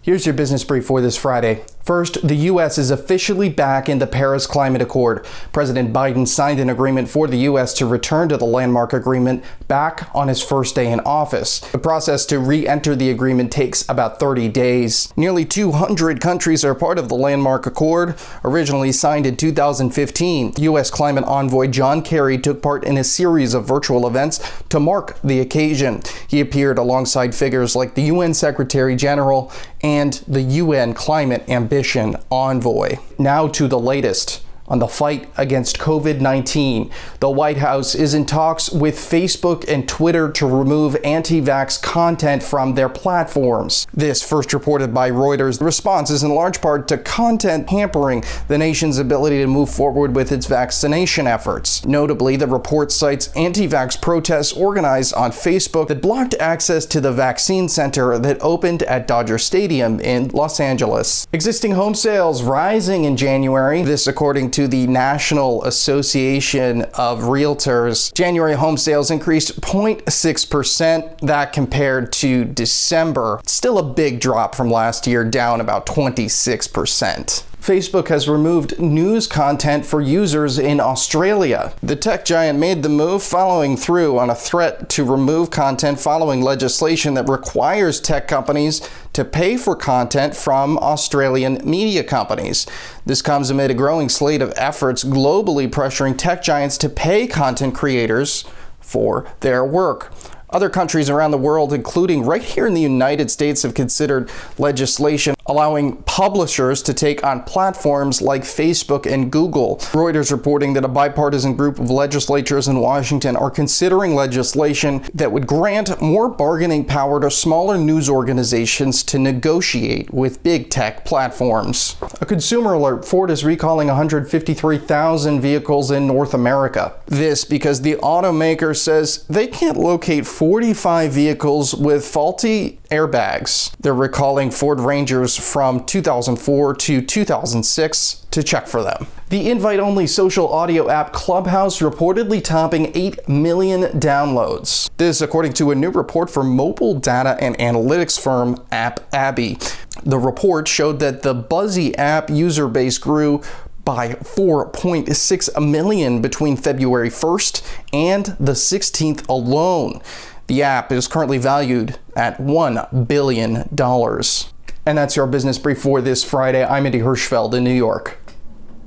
Here's your business brief for this Friday. First, the U.S. is officially back in the Paris Climate Accord. President Biden signed an agreement for the U.S. to return to the landmark agreement back on his first day in office. The process to re-enter the agreement takes about 30 days. Nearly 200 countries are part of the landmark accord, originally signed in 2015. U.S. climate envoy John Kerry took part in a series of virtual events to mark the occasion. He appeared alongside figures like the UN Secretary General and the UN Climate Ambition Envoy. Now to the latest on the fight against COVID-19. The White House is in talks with Facebook and Twitter to remove anti-vax content from their platforms. This, first reported by Reuters. The response is in large part to content hampering the nation's ability to move forward with its vaccination efforts. Notably, the report cites anti-vax protests organized on Facebook that blocked access to the vaccine center that opened at Dodger Stadium in Los Angeles. Existing home sales rising in January. This according to the National Association of Realtors. January home sales increased 0.6%. That compared to December. Still a big drop from last year, down about 26%. Facebook has removed news content for users in Australia. The tech giant made the move following through on a threat to remove content following legislation that requires tech companies to pay for content from Australian media companies. This comes amid a growing slate of efforts globally pressuring tech giants to pay content creators for their work. Other countries around the world, including right here in the United States, have considered legislation allowing publishers to take on platforms like Facebook and Google. Reuters reporting that a bipartisan group of legislators in Washington are considering legislation that would grant more bargaining power to smaller news organizations to negotiate with big tech platforms. A consumer alert: Ford is recalling 153,000 vehicles in North America. This because the automaker says they can't locate 45 vehicles with faulty airbags. They're recalling Ford Rangers from 2004 to 2006 to check for them. The invite-only social audio app CLUBHOUSE reportedly topping 8 million downloads. This according to a new report from mobile data and analytics firm AppAbbey. The report showed that the Buzzy app user base grew by 4.6 million between February 1st and the 16th alone. The app is currently valued at $1 billion. And that's your business brief for this Friday. I'm Hirschfeld in New York.